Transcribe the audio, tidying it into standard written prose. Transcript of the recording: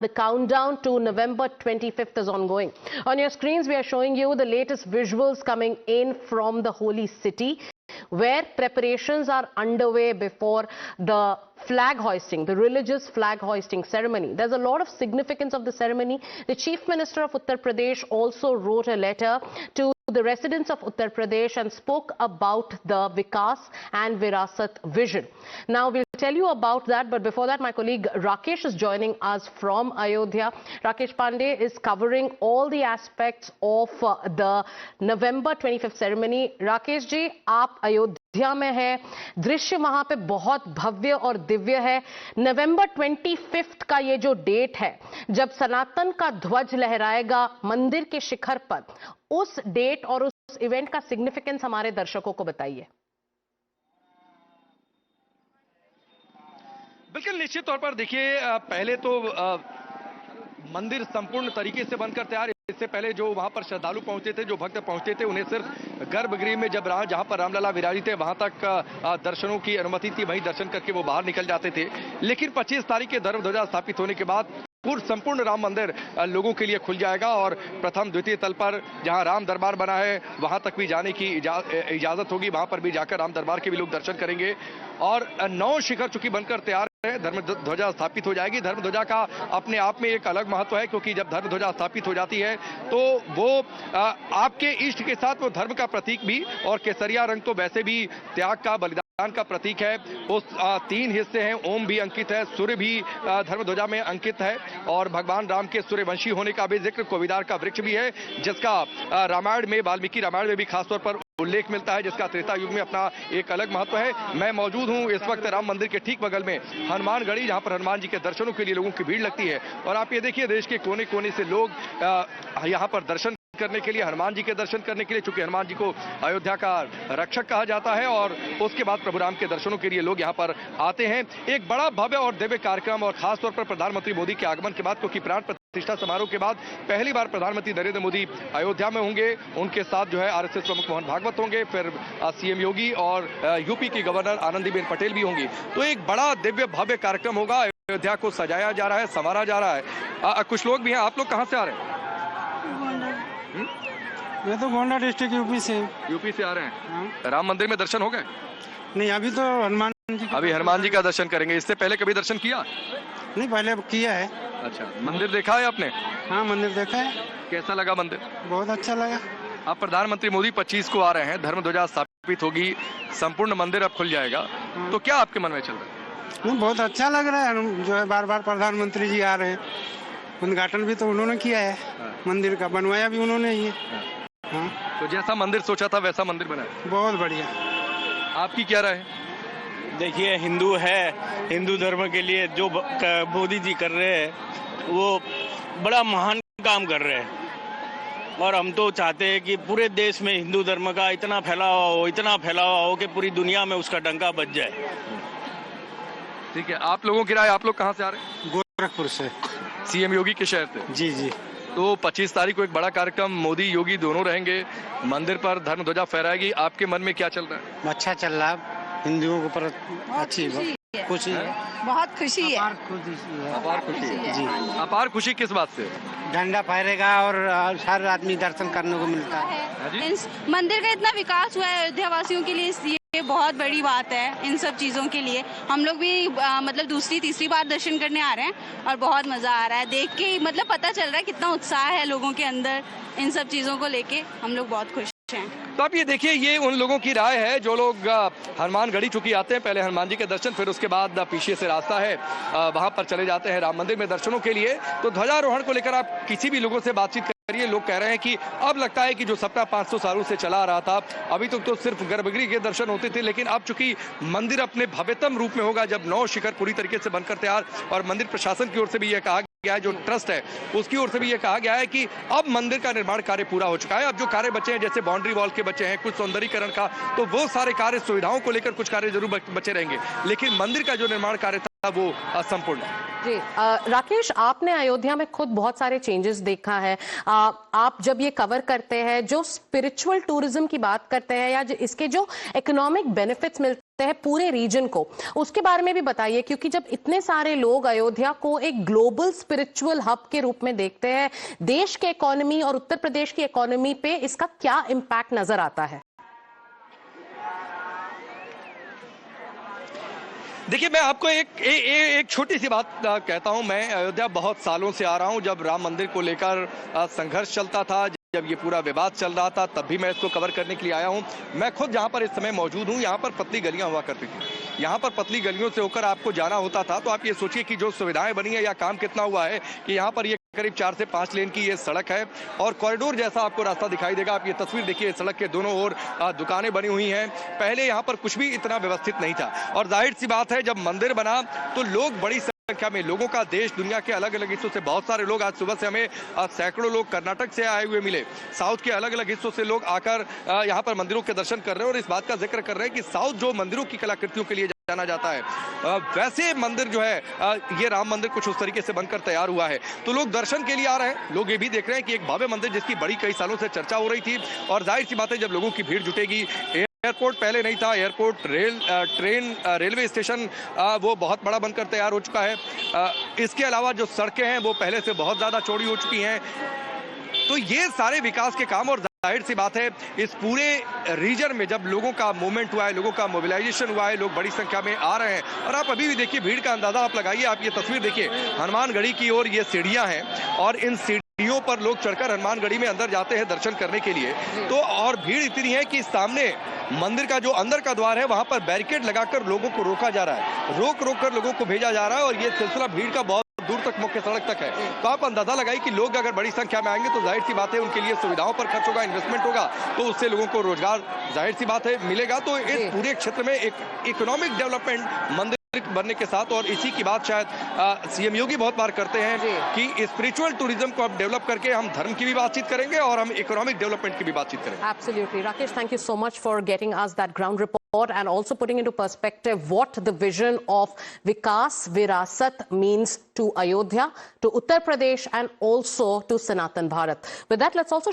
The countdown to November 25th is ongoing. On your screens, we are showing you the latest visuals coming in from the holy city, where preparations are underway before the flag hoisting, the religious flag hoisting ceremony. There's a lot of significance of the ceremony. The Chief Minister of Uttar Pradesh also wrote a letter to the residents of Uttar Pradesh and spoke about the Vikas and Virasat vision. Now we'll tell you about that, but before that my colleague Rakesh is joining us from Ayodhya. Rakesh Pandey is covering all the aspects of the November 25th ceremony. Rakesh ji, आप अयोध्या में हैं, दृश्य वहां पे बहुत भव्य और दिव्य है। नवंबर 25 का ये जो डेट है, जब सनातन का ध्वज लहराएगा मंदिर के शिखर पर, उस डेट और उस इवेंट का सिग्निफिकेंस हमारे दर्शकों को बताइए। बिल्कुल निश्चित तौर पर देखिए, पहले तो मंदिर संपूर्ण तरीके से बनकर तैयार। इससे पहले जो वहां पर श्रद्धालु पहुंचते थे, जो भक्त पहुंचते थे, उन्हें सिर्फ गर्भगृह में जहां पर रामलला विराजित थे वहां तक दर्शनों की अनुमति थी, वहीं दर्शन करके वो बाहर निकल जाते थे। लेकिन 25 तारीख के धर्म ध्वजा स्थापित होने के बाद संपूर्ण राम मंदिर लोगों के लिए खुल जाएगा और प्रथम द्वितीय तल पर जहां राम दरबार बना है वहां तक भी जाने की इजाजत होगी। वहां पर भी जाकर राम दरबार के भी लोग दर्शन करेंगे और 9 शिखर चूंकि बनकर तैयार है, धर्म ध्वजा स्थापित हो जाएगी। धर्म ध्वजा का अपने आप में एक अलग महत्व है, क्योंकि जब धर्म ध्वजा स्थापित हो जाती है तो वो आपके इष्ट के साथ वो धर्म का प्रतीक भी, और केसरिया रंग तो वैसे भी त्याग का, बलिदान का प्रतीक है। उस 3 हिस्से हैं, ओम भी अंकित है, सूर्य भी धर्म ध्वजा में अंकित है और भगवान राम के सूर्यवंशी होने का भी जिक्र, कोविदार का वृक्ष भी है, जिसका रामायण में, वाल्मीकि रामायण में भी खासतौर पर उल्लेख मिलता है, जिसका त्रेता युग में अपना एक अलग महत्व है। मैं मौजूद हूं इस वक्त राम मंदिर के ठीक बगल में हनुमानगढ़ी, जहां पर हनुमान जी के दर्शनों के लिए लोगों की भीड़ लगती है। और आप ये देखिए, देश के कोने कोने से लोग यहां पर दर्शन करने के लिए, हनुमान जी के दर्शन करने के लिए, चूंकि हनुमान जी को अयोध्या का रक्षक कहा जाता है, और उसके बाद प्रभु राम के दर्शनों के लिए लोग यहां पर आते हैं। एक बड़ा भव्य और दिव्य कार्यक्रम, और खासतौर पर प्रधानमंत्री मोदी के आगमन के बाद, क्योंकि प्राण प्रतिष्ठा समारोह के बाद पहली बार प्रधानमंत्री नरेंद्र मोदी अयोध्या में होंगे। उनके साथ जो है आरएसएस प्रमुख मोहन भागवत होंगे, फिर सीएम योगी और यूपी की गवर्नर आनंदीबेन पटेल भी होंगी। तो एक बड़ा दिव्य भव्य कार्यक्रम होगा। अयोध्या को सजाया जा रहा है, संवारा जा रहा है। कुछ लोग भी हैं। आप लोग कहां से आ रहे हैं? मैं तो गोंडा डिस्ट्रिक्ट यूपी से आ रहे हैं। राम मंदिर में दर्शन हो गए? नहीं, अभी तो हनुमान जी, अभी हनुमान जी का दर्शन करेंगे। इससे पहले कभी दर्शन किया? नहीं, पहले किया है। अच्छा, मंदिर देखा है आपने? हाँ, मंदिर देखा है। कैसा लगा मंदिर? बहुत अच्छा लगा। अब प्रधानमंत्री मोदी 25 को आ रहे हैं, धर्म ध्वजा स्थापित होगी, संपूर्ण मंदिर अब खुल जाएगा, तो क्या आपके मन में चल रहा है? नहीं, बहुत अच्छा लग रहा है। जो है बार बार प्रधानमंत्री जी आ रहे हैं, उद्घाटन भी तो उन्होंने किया है, मंदिर का बनवाया भी उन्होंने ही है। हाँ। तो जैसा मंदिर सोचा था वैसा मंदिर बना है? बहुत बढ़िया। आपकी क्या राय है? देखिए, हिंदू है, हिंदू धर्म के लिए जो मोदी जी कर रहे हैं वो बड़ा महान काम कर रहे हैं, और हम तो चाहते हैं कि पूरे देश में हिंदू धर्म का इतना फैलावा हो कि पूरी दुनिया में उसका डंका बज जाए। ठीक है, आप लोगों की राय? आप लोग कहाँ से आ रहे हैं? गोरखपुर से। सीएम योगी के शहर से? जी जी। तो 25 तारीख को एक बड़ा कार्यक्रम, मोदी योगी दोनों रहेंगे, मंदिर पर धर्म ध्वजा फहराएगी। आपके मन में क्या चल रहा है? अच्छा चल रहा है, हिंदुओं के ऊपर अच्छी खुशी है, बहुत खुशी है। अपार खुशी है जी। अपार खुशी किस बात से? झंडा फहरेगा और हर आदमी दर्शन करने को मिलता है। इस मंदिर का इतना विकास हुआ है अयोध्या वासियों के लिए, इसलिए बहुत बड़ी बात है। इन सब चीज़ों के लिए हम लोग भी मतलब दूसरी तीसरी बार दर्शन करने आ रहे हैं और बहुत मज़ा आ रहा है देख के। मतलब पता चल रहा है कितना उत्साह है लोगों के अंदर इन सब चीज़ों को लेके। हम लोग बहुत खुश हैं। तो आप ये देखिए, ये उन लोगों की राय है जो लोग हनुमानगढ़ी चूंकि आते हैं, पहले हनुमान जी के दर्शन, फिर उसके बाद पीछे से रास्ता है वहां पर चले जाते हैं राम मंदिर में दर्शनों के लिए। तो ध्वजारोहण को लेकर आप किसी भी लोगों से बातचीत करिए, लोग कह रहे हैं कि अब लगता है कि जो सप्ताह 500 सालों से चला आ रहा था, अभी तक तो सिर्फ गर्भगृह के दर्शन होते थे, लेकिन अब चूंकि मंदिर अपने भव्यतम रूप में होगा, जब 9 शिखर पूरी तरीके से बनकर तैयार, और मंदिर प्रशासन की ओर से भी यह कहा गया है, जो ट्रस्ट है उसकी ओर से भी यह कहा गया है कि अब मंदिर का निर्माण कार्य पूरा हो चुका है। अब जो कार्य बचे हैं, जैसे बाउंड्री वॉल के बचे हैं, कुछ सौंदर्यीकरण का, तो वो सारे कार्य, सुविधाओं को लेकर कुछ कार्य जरूर बचे रहेंगे, लेकिन मंदिर का जो निर्माण कार्य था वो संपूर्ण है। जी राकेश, आपने अयोध्या में खुद बहुत सारे चेंजेस देखा है। आप जब ये कवर करते हैं, जो स्पिरिचुअल टूरिज्म की बात करते हैं या इसके जो इकोनॉमिक बेनिफिट्स मिलते हैं पूरे रीजन को, उसके बारे में भी बताइए, क्योंकि जब इतने सारे लोग अयोध्या को एक ग्लोबल स्पिरिचुअल हब के रूप में देखते हैं, देश के इकोनॉमी और उत्तर प्रदेश की इकोनॉमी पे इसका क्या इम्पैक्ट नजर आता है? देखिए, मैं आपको एक छोटी सी बात कहता हूं। मैं अयोध्या बहुत सालों से आ रहा हूं। जब राम मंदिर को लेकर संघर्ष चलता था, जब ये पूरा विवाद चल रहा था, तब भी मैं इसको कवर करने के लिए आया हूं। मैं खुद जहां पर इस समय मौजूद हूं, यहां पर पतली गलियां हुआ करती थी। यहां पर पतली गलियों से होकर आपको जाना होता था। तो आप ये सोचिए कि जो सुविधाएं बनी है या काम कितना हुआ है कि यहां पर ये करीब 4 से 5 लेन की ये सड़क है और कॉरिडोर जैसा आपको रास्ता दिखाई देगा। आप ये तस्वीर देखिए, सड़क के दोनों ओर दुकानें बनी हुई हैं। पहले यहाँ पर कुछ भी इतना व्यवस्थित नहीं था और जाहिर सी बात है, जब मंदिर बना तो लोग बड़ी संख्या में, लोगों का देश दुनिया के अलग अलग हिस्सों से बहुत सारे लोग, आज सुबह से हमें सैकड़ों लोग कर्नाटक से आए हुए मिले, साउथ के अलग अलग हिस्सों से लोग आकर यहाँ पर मंदिरों के दर्शन कर रहे हैं और इस बात का जिक्र कर रहे हैं कि साउथ जो मंदिरों की कलाकृतियों के लिए जाना जाता है, वैसे मंदिर जो है, ये राम मंदिर कुछ उस तरीके से बनकर तैयार हुआ है। तो लोग दर्शन के लिए आ रहे हैं। लोग ये भी देख रहे हैं कि एक भव्य मंदिर जिसकी बड़ी कई सालों से चर्चा हो रही थी और जाहिर सी बात है, जब लोगों की भीड़ जुटेगी, एयरपोर्ट पहले नहीं था, एयरपोर्ट, ट्रेन, रेलवे स्टेशन वो बहुत बड़ा बनकर तैयार हो चुका है। इसके अलावा जो सड़कें हैं वो पहले से बहुत ज्यादा चौड़ी हो चुकी हैं। तो ये सारे विकास के काम, और जाहिर सी बात है, इस पूरे रीजन में जब लोगों का मूवमेंट हुआ है, लोगों का मोबिलाइजेशन हुआ है, लोग बड़ी संख्या में आ रहे हैं और आप अभी भी देखिए भीड़ का अंदाजा आप लगाइए। आप ये तस्वीर देखिए, हनुमानगढ़ी की ओर ये सीढ़ियां हैं और इन सीढ़ियों पर लोग चढ़कर हनुमानगढ़ी में अंदर जाते हैं दर्शन करने के लिए। तो और भीड़ इतनी है कि सामने मंदिर का जो अंदर का द्वार है, वहां पर बैरिकेड लगाकर लोगों को रोका जा रहा है, रोक कर लोगों को भेजा जा रहा है और ये सिलसिला भीड़ का बहुत दूर तक, मुख्य सड़क तक है। तो आप अंदाजा लगाइए कि लोग अगर बड़ी संख्या में आएंगे तो जाहिर सी बात है उनके लिए सुविधाओं पर खर्च होगा, इन्वेस्टमेंट होगा, तो उससे लोगों को रोजगार जाहिर सी बात है मिलेगा। तो इस पूरे क्षेत्र में एक इकोनॉमिक डेवलपमेंट मंदिर बनने के साथ, और इसी की बात शायद सीएम योगी बहुत बार करते हैं कि स्पिरिचुअल टूरिज्म को अब डेवलप करके हम धर्म की भी बातचीत करेंगे और हम इकोनॉमिक डेवलपमेंट की भी बातचीत करेंगे। Absolutely. Rakesh, thank you so much for getting us that ground report and also putting into perspective what the vision of Vikas Virasat means to Ayodhya, to Uttar Pradesh and also to Sanatan Bharat. With that, let's also